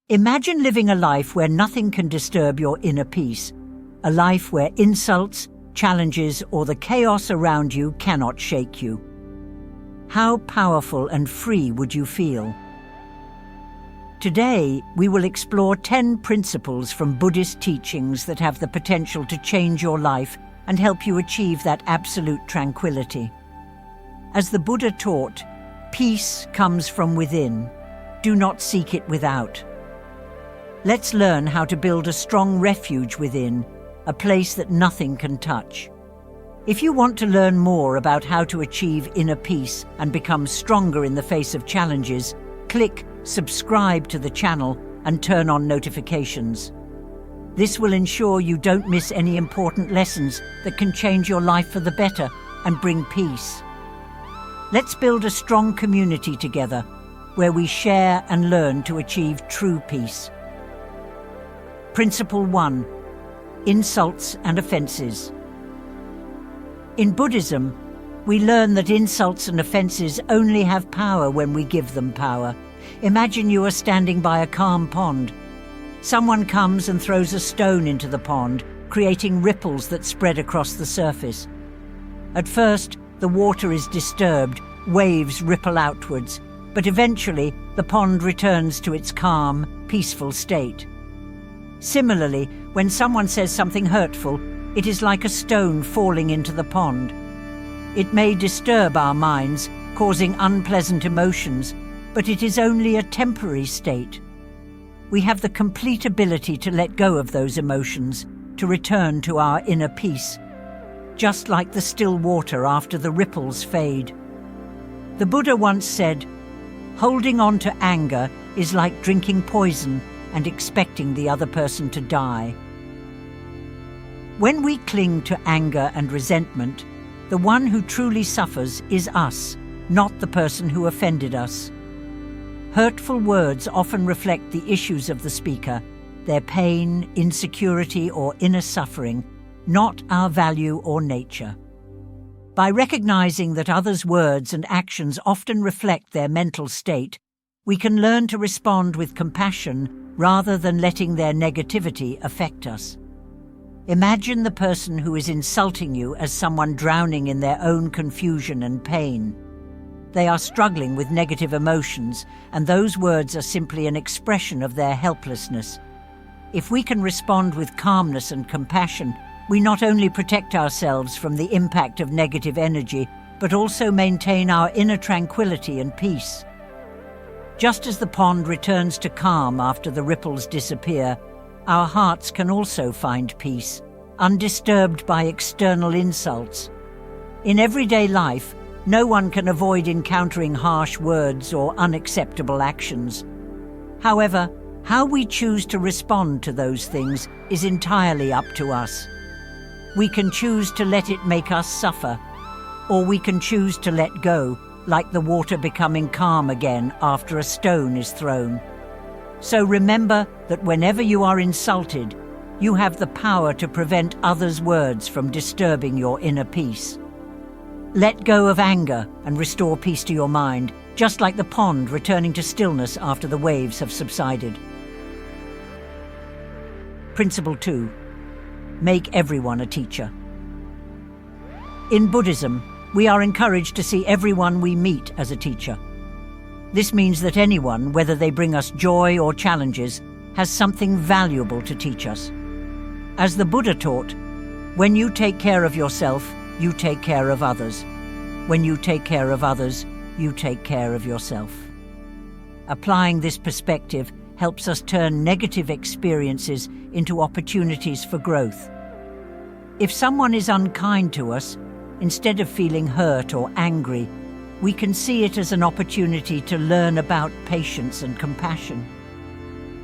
Imagine living a life where nothing can disturb your inner peace, a life where insults, challenges, or the chaos around you cannot shake you. How powerful and free would you feel? Today, we will explore 10 principles from Buddhist teachings that have the potential to change your life and help you achieve that absolute tranquility. As the Buddha taught, peace comes from within. Do not seek it without. Let's learn how to build a strong refuge within, a place that nothing can touch. If you want to learn more about how to achieve inner peace and become stronger in the face of challenges, click subscribe to the channel and turn on notifications. This will ensure you don't miss any important lessons that can change your life for the better and bring peace. Let's build a strong community together where we share and learn to achieve true peace. Principle 1. Insults and offenses. In Buddhism, we learn that insults and offenses only have power when we give them power. Imagine you are standing by a calm pond. Someone comes and throws a stone into the pond, creating ripples that spread across the surface. At first, the water is disturbed, waves ripple outwards, but eventually the pond returns to its calm, peaceful state. Similarly, when someone says something hurtful, it is like a stone falling into the pond. It may disturb our minds, causing unpleasant emotions, but it is only a temporary state. We have the complete ability to let go of those emotions, to return to our inner peace, just like the still water after the ripples fade. The Buddha once said, "Holding on to anger is like drinking poison and expecting the other person to die." When we cling to anger and resentment, the one who truly suffers is us, not the person who offended us. Hurtful words often reflect the issues of the speaker, their pain, insecurity, or inner suffering, not our value or nature. By recognizing that others' words and actions often reflect their mental state, we can learn to respond with compassion rather than letting their negativity affect us. Imagine the person who is insulting you as someone drowning in their own confusion and pain. They are struggling with negative emotions, and those words are simply an expression of their helplessness. If we can respond with calmness and compassion, we not only protect ourselves from the impact of negative energy, but also maintain our inner tranquility and peace. Just as the pond returns to calm after the ripples disappear, our hearts can also find peace, undisturbed by external insults. In everyday life, no one can avoid encountering harsh words or unacceptable actions. However, how we choose to respond to those things is entirely up to us. We can choose to let it make us suffer, or we can choose to let go, like the water becoming calm again after a stone is thrown. So remember that whenever you are insulted, you have the power to prevent others' words from disturbing your inner peace. Let go of anger and restore peace to your mind, just like the pond returning to stillness after the waves have subsided. Principle 2. Make everyone a teacher. In Buddhism, we are encouraged to see everyone we meet as a teacher. This means that anyone, whether they bring us joy or challenges, has something valuable to teach us. As the Buddha taught, when you take care of yourself, you take care of others. When you take care of others, you take care of yourself. Applying this perspective helps us turn negative experiences into opportunities for growth. If someone is unkind to us, instead of feeling hurt or angry, we can see it as an opportunity to learn about patience and compassion.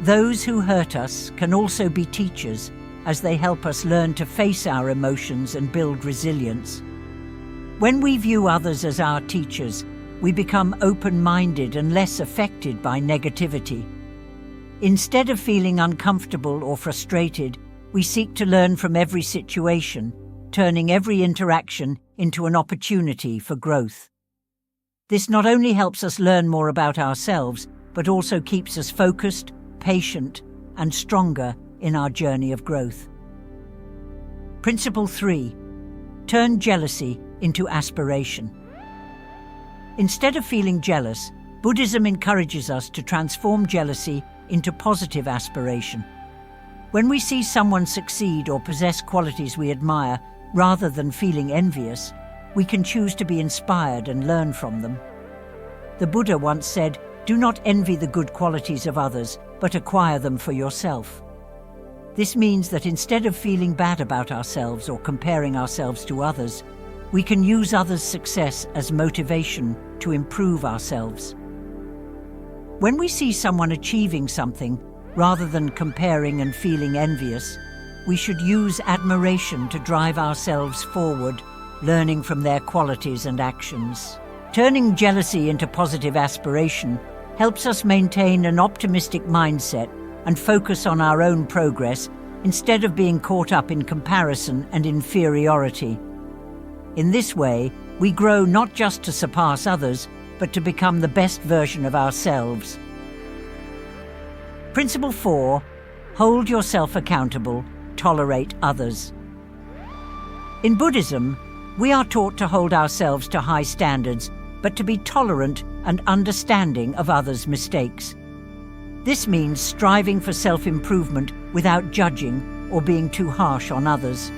Those who hurt us can also be teachers, as they help us learn to face our emotions and build resilience. When we view others as our teachers, we become open-minded and less affected by negativity. Instead of feeling uncomfortable or frustrated, we seek to learn from every situation, turning every interaction into an opportunity for growth. This not only helps us learn more about ourselves, but also keeps us focused, patient, and stronger in our journey of growth. Principle 3. Turn jealousy into aspiration. Instead of feeling jealous, Buddhism encourages us to transform jealousy into positive aspiration. When we see someone succeed or possess qualities we admire, rather than feeling envious, we can choose to be inspired and learn from them. The Buddha once said, "Do not envy the good qualities of others, but acquire them for yourself." This means that instead of feeling bad about ourselves or comparing ourselves to others, we can use others' success as motivation to improve ourselves. When we see someone achieving something, rather than comparing and feeling envious, we should use admiration to drive ourselves forward, learning from their qualities and actions. Turning jealousy into positive aspiration helps us maintain an optimistic mindset and focus on our own progress instead of being caught up in comparison and inferiority. In this way, we grow not just to surpass others, but to become the best version of ourselves. Principle 4. Hold yourself accountable, tolerate others. In Buddhism, we are taught to hold ourselves to high standards, but to be tolerant and understanding of others' mistakes. This means striving for self-improvement without judging or being too harsh on others.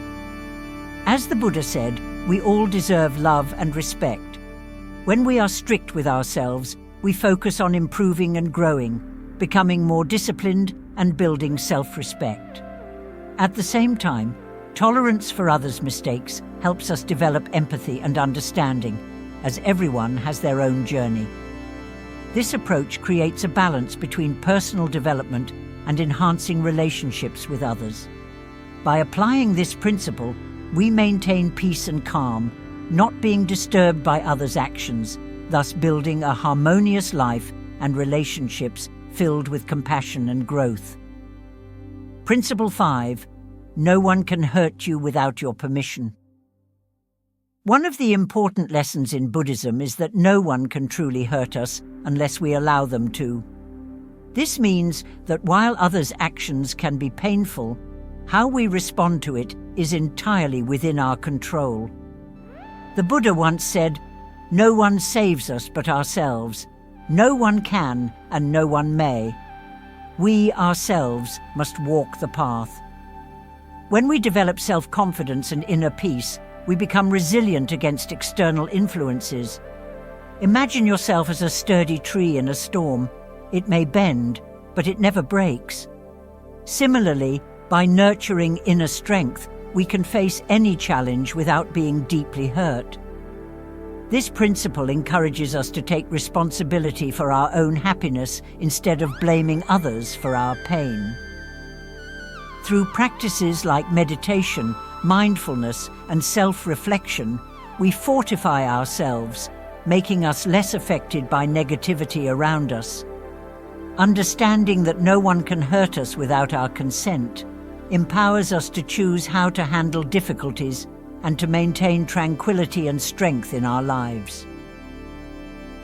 As the Buddha said, we all deserve love and respect. When we are strict with ourselves, we focus on improving and growing, becoming more disciplined and building self-respect. At the same time, tolerance for others' mistakes helps us develop empathy and understanding, as everyone has their own journey. This approach creates a balance between personal development and enhancing relationships with others. By applying this principle, we maintain peace and calm, not being disturbed by others' actions, thus building a harmonious life and relationships filled with compassion and growth. Principle 5. No one can hurt you without your permission. One of the important lessons in Buddhism is that no one can truly hurt us unless we allow them to. This means that while others' actions can be painful, how we respond to it is entirely within our control. The Buddha once said, "No one saves us but ourselves. No one can and no one may. We ourselves must walk the path." When we develop self-confidence and inner peace, we become resilient against external influences. Imagine yourself as a sturdy tree in a storm. It may bend, but it never breaks. Similarly, by nurturing inner strength, we can face any challenge without being deeply hurt. This principle encourages us to take responsibility for our own happiness instead of blaming others for our pain. Through practices like meditation, mindfulness, and self-reflection, we fortify ourselves, making us less affected by negativity around us. Understanding that no one can hurt us without our consent empowers us to choose how to handle difficulties and to maintain tranquility and strength in our lives.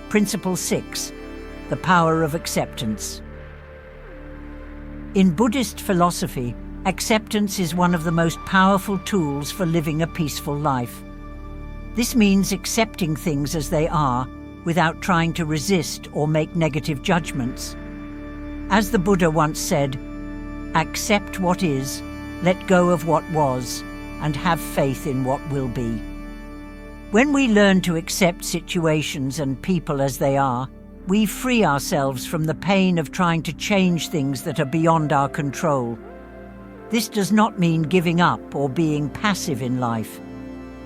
Principle 6. The power of acceptance. In Buddhist philosophy, acceptance is one of the most powerful tools for living a peaceful life. This means accepting things as they are without trying to resist or make negative judgments. As the Buddha once said, "Accept what is, let go of what was, and have faith in what will be." When we learn to accept situations and people as they are, we free ourselves from the pain of trying to change things that are beyond our control. This does not mean giving up or being passive in life.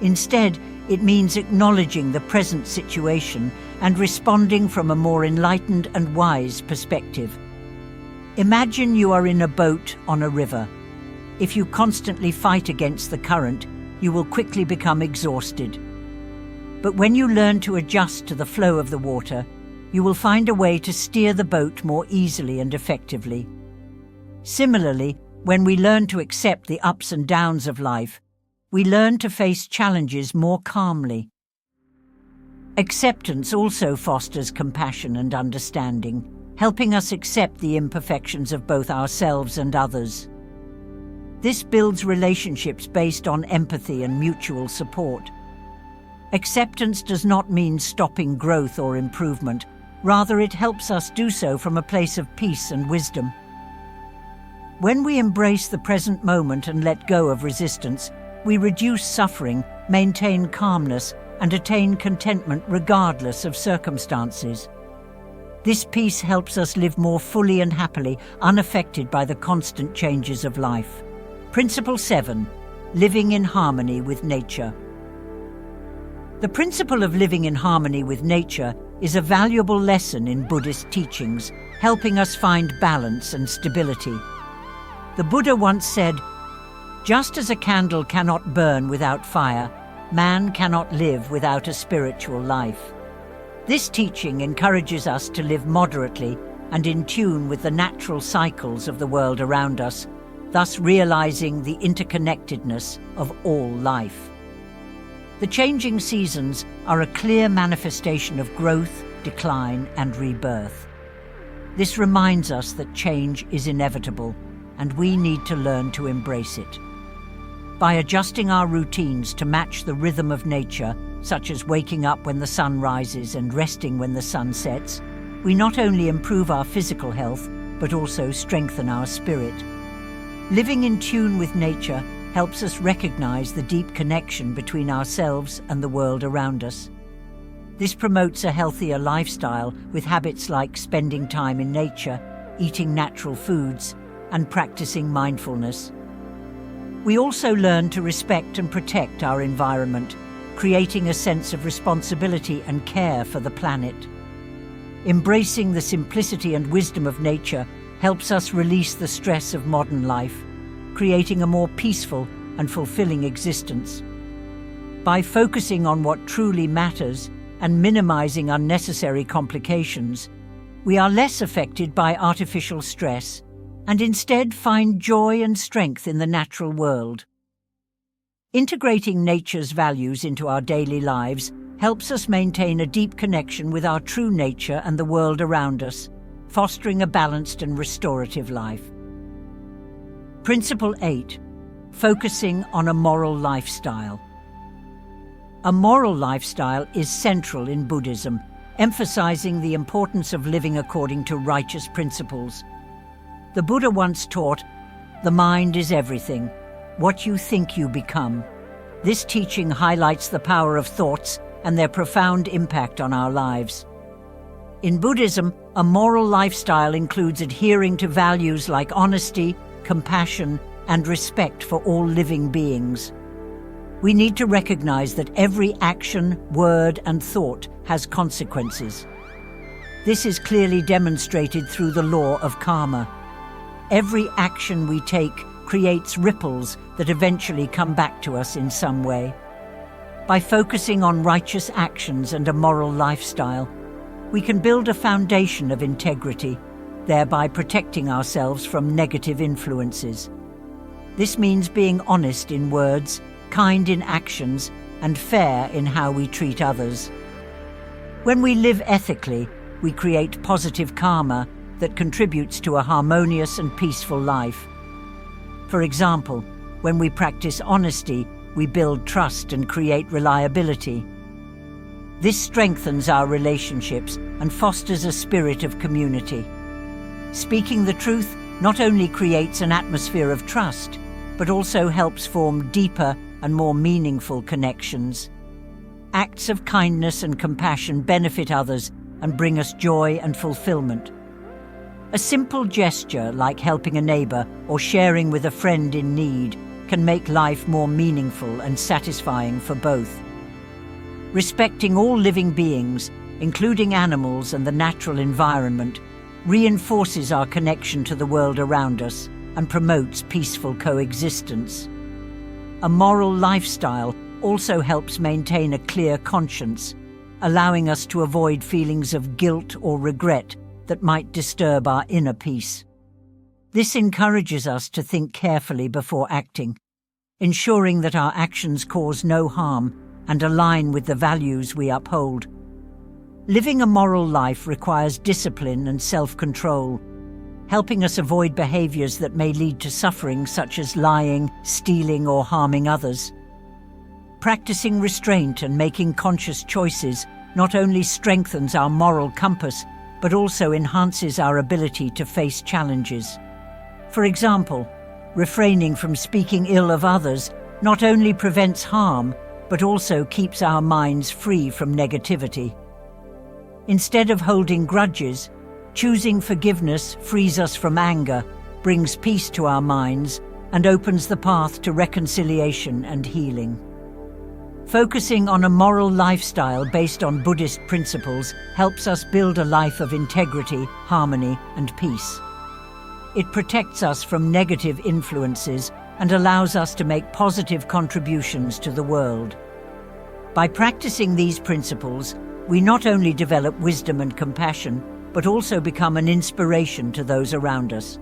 Instead, it means acknowledging the present situation and responding from a more enlightened and wise perspective. Imagine you are in a boat on a river. If you constantly fight against the current, you will quickly become exhausted. But when you learn to adjust to the flow of the water, you will find a way to steer the boat more easily and effectively. Similarly, when we learn to accept the ups and downs of life, we learn to face challenges more calmly. Acceptance also fosters compassion and understanding. helping us accept the imperfections of both ourselves and others. This builds relationships based on empathy and mutual support. Acceptance does not mean stopping growth or improvement. Rather, it helps us do so from a place of peace and wisdom. When we embrace the present moment and let go of resistance, we reduce suffering, maintain calmness, and attain contentment regardless of circumstances. This peace helps us live more fully and happily, unaffected by the constant changes of life. Principle 7. Living in harmony with nature. The principle of living in harmony with nature is a valuable lesson in Buddhist teachings, helping us find balance and stability. The Buddha once said, "Just as a candle cannot burn without fire, man cannot live without a spiritual life." This teaching encourages us to live moderately and in tune with the natural cycles of the world around us, thus realizing the interconnectedness of all life. The changing seasons are a clear manifestation of growth, decline, and rebirth. This reminds us that change is inevitable, and we need to learn to embrace it. By adjusting our routines to match the rhythm of nature, such as waking up when the sun rises and resting when the sun sets, we not only improve our physical health, but also strengthen our spirit. Living in tune with nature helps us recognize the deep connection between ourselves and the world around us. This promotes a healthier lifestyle with habits like spending time in nature, eating natural foods, and practicing mindfulness. We also learn to respect and protect our environment, creating a sense of responsibility and care for the planet. Embracing the simplicity and wisdom of nature helps us release the stress of modern life, creating a more peaceful and fulfilling existence. By focusing on what truly matters and minimizing unnecessary complications, we are less affected by artificial stress and instead find joy and strength in the natural world. Integrating nature's values into our daily lives helps us maintain a deep connection with our true nature and the world around us, fostering a balanced and restorative life. Principle 8. Focusing on a moral lifestyle. A moral lifestyle is central in Buddhism, emphasizing the importance of living according to righteous principles. The Buddha once taught, "The mind is everything. What you think you become." This teaching highlights the power of thoughts and their profound impact on our lives. In Buddhism, a moral lifestyle includes adhering to values like honesty, compassion, and respect for all living beings. We need to recognize that every action, word, and thought has consequences. This is clearly demonstrated through the law of karma. Every action we take creates ripples that eventually come back to us in some way. By focusing on righteous actions and a moral lifestyle, we can build a foundation of integrity, thereby protecting ourselves from negative influences. This means being honest in words, kind in actions, and fair in how we treat others. When we live ethically, we create positive karma that contributes to a harmonious and peaceful life. For example, when we practice honesty, we build trust and create reliability. This strengthens our relationships and fosters a spirit of community. Speaking the truth not only creates an atmosphere of trust, but also helps form deeper and more meaningful connections. Acts of kindness and compassion benefit others and bring us joy and fulfillment. A simple gesture like helping a neighbor or sharing with a friend in need can make life more meaningful and satisfying for both. Respecting all living beings, including animals and the natural environment, reinforces our connection to the world around us and promotes peaceful coexistence. A moral lifestyle also helps maintain a clear conscience, allowing us to avoid feelings of guilt or regret that might disturb our inner peace. This encourages us to think carefully before acting, ensuring that our actions cause no harm and align with the values we uphold. Living a moral life requires discipline and self-control, helping us avoid behaviors that may lead to suffering, such as lying, stealing, or harming others. Practicing restraint and making conscious choices not only strengthens our moral compass, but also enhances our ability to face challenges. For example, refraining from speaking ill of others not only prevents harm, but also keeps our minds free from negativity. Instead of holding grudges, choosing forgiveness frees us from anger, brings peace to our minds, and opens the path to reconciliation and healing. Focusing on a moral lifestyle based on Buddhist principles helps us build a life of integrity, harmony, and peace. It protects us from negative influences and allows us to make positive contributions to the world. By practicing these principles, we not only develop wisdom and compassion, but also become an inspiration to those around us.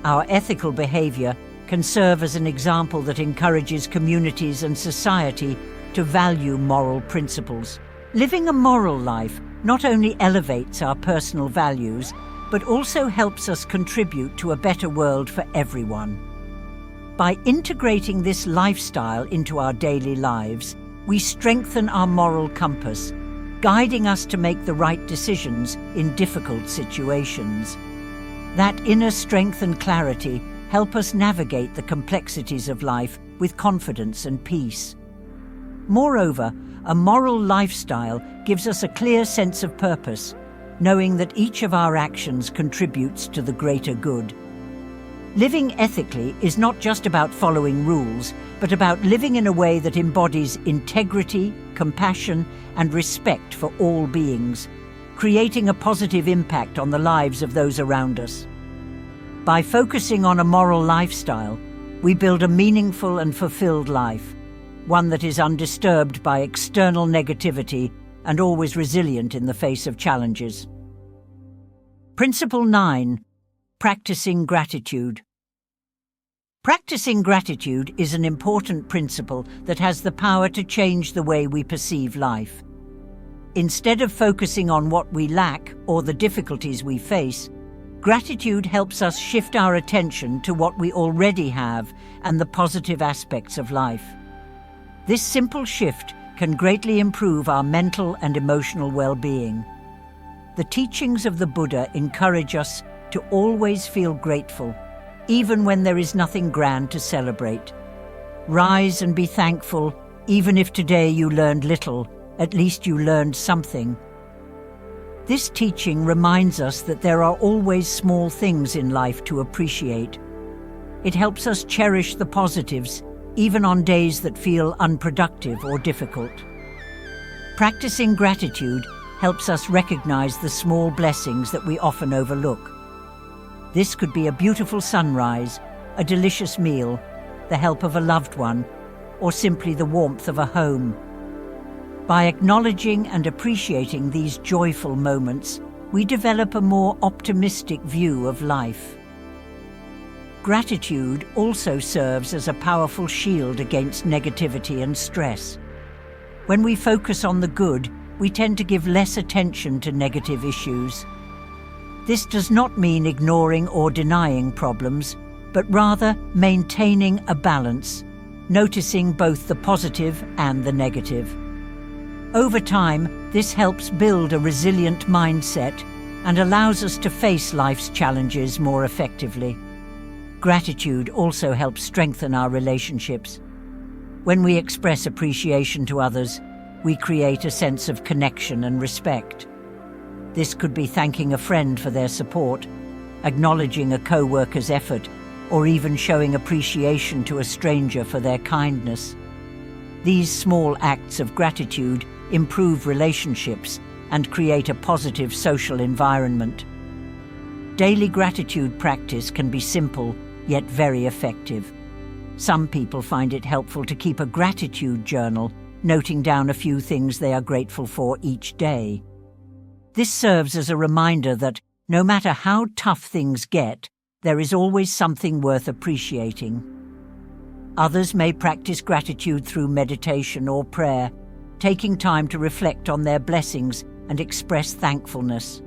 Our ethical behavior can serve as an example that encourages communities and society to value moral principles. Living a moral life not only elevates our personal values, but also helps us contribute to a better world for everyone. By integrating this lifestyle into our daily lives, we strengthen our moral compass, guiding us to make the right decisions in difficult situations. That inner strength and clarity help us navigate the complexities of life with confidence and peace. Moreover, a moral lifestyle gives us a clear sense of purpose, knowing that each of our actions contributes to the greater good. Living ethically is not just about following rules, but about living in a way that embodies integrity, compassion, and respect for all beings, creating a positive impact on the lives of those around us. By focusing on a moral lifestyle, we build a meaningful and fulfilled life, one that is undisturbed by external negativity and always resilient in the face of challenges. Principle 9. Practicing gratitude. Practicing gratitude is an important principle that has the power to change the way we perceive life. Instead of focusing on what we lack or the difficulties we face, gratitude helps us shift our attention to what we already have and the positive aspects of life. This simple shift can greatly improve our mental and emotional well-being. The teachings of the Buddha encourage us to always feel grateful, even when there is nothing grand to celebrate. Rise and be thankful, even if today you learned little, at least you learned something. This teaching reminds us that there are always small things in life to appreciate. It helps us cherish the positives, even on days that feel unproductive or difficult. Practicing gratitude helps us recognize the small blessings that we often overlook. This could be a beautiful sunrise, a delicious meal, the help of a loved one, or simply the warmth of a home. By acknowledging and appreciating these joyful moments, we develop a more optimistic view of life. Gratitude also serves as a powerful shield against negativity and stress. When we focus on the good, we tend to give less attention to negative issues. This does not mean ignoring or denying problems, but rather maintaining a balance, noticing both the positive and the negative. Over time, this helps build a resilient mindset and allows us to face life's challenges more effectively. Gratitude also helps strengthen our relationships. When we express appreciation to others, we create a sense of connection and respect. This could be thanking a friend for their support, acknowledging a co-worker's effort, or even showing appreciation to a stranger for their kindness. These small acts of gratitude improve relationships and create a positive social environment. Daily gratitude practice can be simple, yet very effective. Some people find it helpful to keep a gratitude journal, noting down a few things they are grateful for each day. This serves as a reminder that no matter how tough things get, there is always something worth appreciating. Others may practice gratitude through meditation or prayer, taking time to reflect on their blessings and express thankfulness.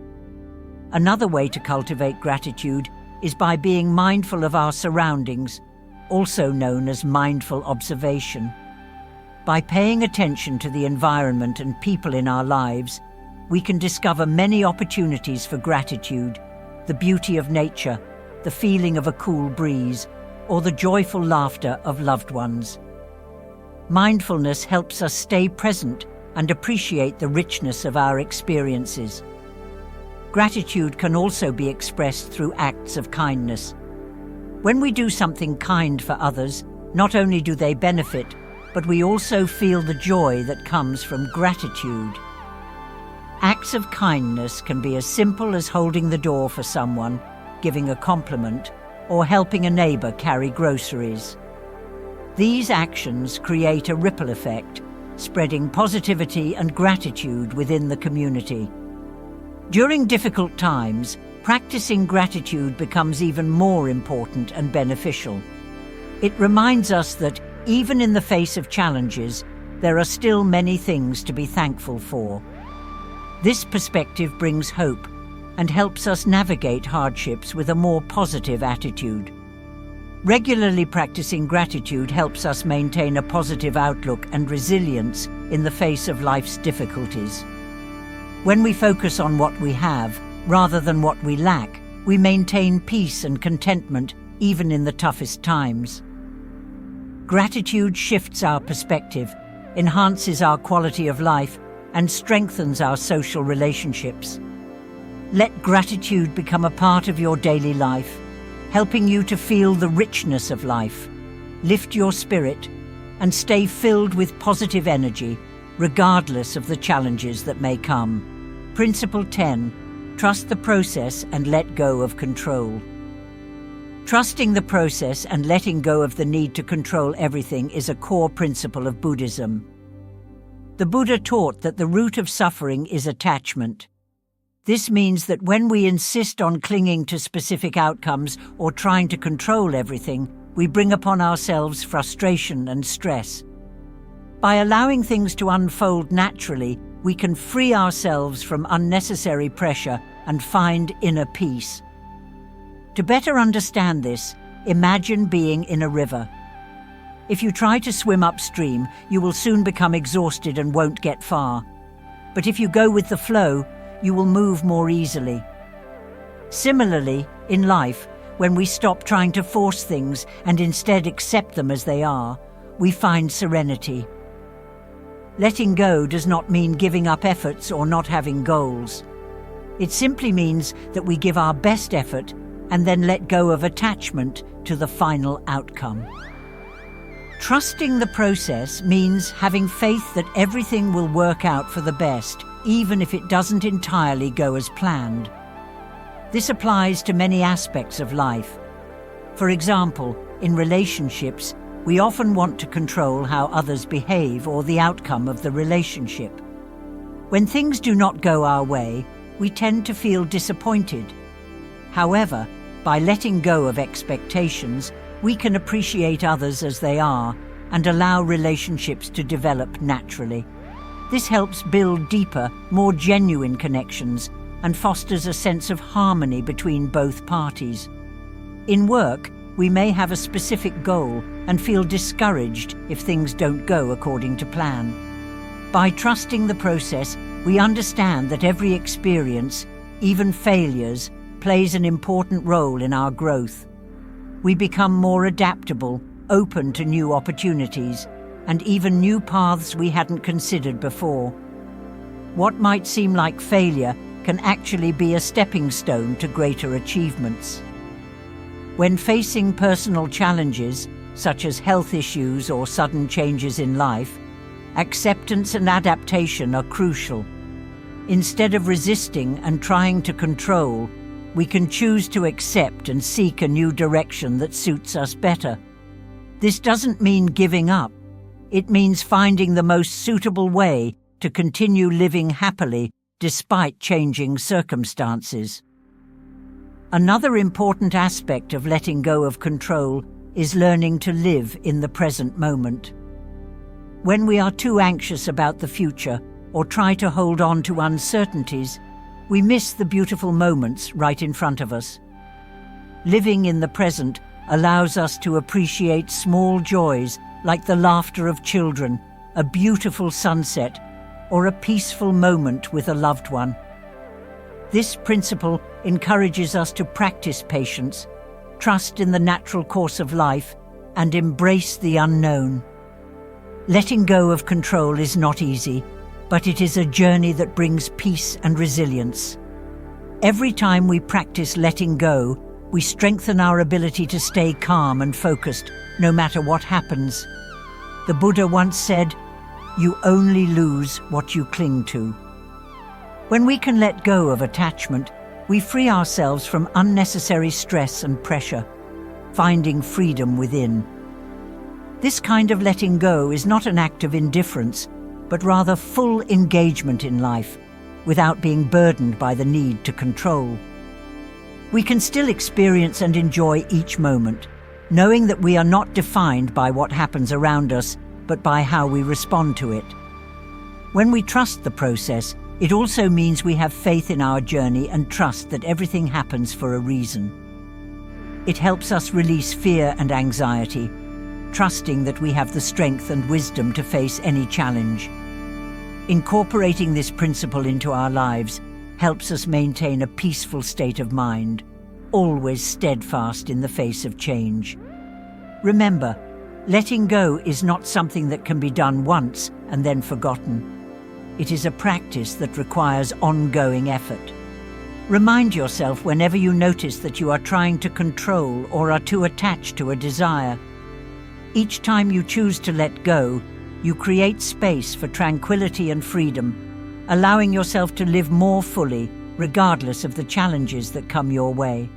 Another way to cultivate gratitude is by being mindful of our surroundings, also known as mindful observation. By paying attention to the environment and people in our lives, we can discover many opportunities for gratitude, the beauty of nature, the feeling of a cool breeze, or the joyful laughter of loved ones. Mindfulness helps us stay present and appreciate the richness of our experiences. Gratitude can also be expressed through acts of kindness. When we do something kind for others, not only do they benefit, but we also feel the joy that comes from gratitude. Acts of kindness can be as simple as holding the door for someone, giving a compliment, or helping a neighbor carry groceries. These actions create a ripple effect, spreading positivity and gratitude within the community. During difficult times, practicing gratitude becomes even more important and beneficial. It reminds us that, even in the face of challenges, there are still many things to be thankful for. This perspective brings hope and helps us navigate hardships with a more positive attitude. Regularly practicing gratitude helps us maintain a positive outlook and resilience in the face of life's difficulties. When we focus on what we have, rather than what we lack, we maintain peace and contentment even in the toughest times. Gratitude shifts our perspective, enhances our quality of life, and strengthens our social relationships. Let gratitude become a part of your daily life, helping you to feel the richness of life, lift your spirit, and stay filled with positive energy, regardless of the challenges that may come. Principle 10. Trust the process and let go of control. Trusting the process and letting go of the need to control everything is a core principle of Buddhism. The Buddha taught that the root of suffering is attachment. This means that when we insist on clinging to specific outcomes or trying to control everything, we bring upon ourselves frustration and stress. By allowing things to unfold naturally, we can free ourselves from unnecessary pressure and find inner peace. To better understand this, imagine being in a river. If you try to swim upstream, you will soon become exhausted and won't get far. But if you go with the flow, you will move more easily. Similarly, in life, when we stop trying to force things and instead accept them as they are, we find serenity. Letting go does not mean giving up efforts or not having goals. It simply means that we give our best effort and then let go of attachment to the final outcome. Trusting the process means having faith that everything will work out for the best, even if it doesn't entirely go as planned. This applies to many aspects of life. For example, in relationships, we often want to control how others behave or the outcome of the relationship. When things do not go our way, we tend to feel disappointed. However, by letting go of expectations, we can appreciate others as they are and allow relationships to develop naturally. This helps build deeper, more genuine connections and fosters a sense of harmony between both parties. In work, we may have a specific goal and feel discouraged if things don't go according to plan. By trusting the process, we understand that every experience, even failures, plays an important role in our growth. We become more adaptable, open to new opportunities, and even new paths we hadn't considered before. What might seem like failure can actually be a stepping stone to greater achievements. When facing personal challenges, such as health issues or sudden changes in life, acceptance and adaptation are crucial. Instead of resisting and trying to control, we can choose to accept and seek a new direction that suits us better. This doesn't mean giving up. It means finding the most suitable way to continue living happily despite changing circumstances. Another important aspect of letting go of control is learning to live in the present moment. When we are too anxious about the future, or try to hold on to uncertainties, we miss the beautiful moments right in front of us. Living in the present allows us to appreciate small joys like the laughter of children, a beautiful sunset, or a peaceful moment with a loved one. This principle encourages us to practice patience, trust in the natural course of life, and embrace the unknown. Letting go of control is not easy, but it is a journey that brings peace and resilience. Every time we practice letting go, we strengthen our ability to stay calm and focused, no matter what happens. The Buddha once said, "You only lose what you cling to." When we can let go of attachment, we free ourselves from unnecessary stress and pressure, finding freedom within. This kind of letting go is not an act of indifference, but rather full engagement in life, without being burdened by the need to control. We can still experience and enjoy each moment, knowing that we are not defined by what happens around us, but by how we respond to it. When we trust the process, it also means we have faith in our journey and trust that everything happens for a reason. It helps us release fear and anxiety, trusting that we have the strength and wisdom to face any challenge. Incorporating this principle into our lives helps us maintain a peaceful state of mind, always steadfast in the face of change. Remember, letting go is not something that can be done once and then forgotten. It is a practice that requires ongoing effort. Remind yourself whenever you notice that you are trying to control or are too attached to a desire. Each time you choose to let go, you create space for tranquility and freedom, allowing yourself to live more fully, regardless of the challenges that come your way.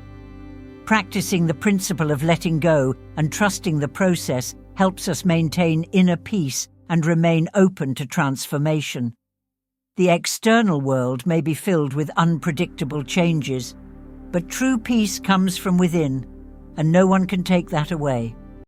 Practicing the principle of letting go and trusting the process helps us maintain inner peace and remain open to transformation. The external world may be filled with unpredictable changes, but true peace comes from within, and no one can take that away.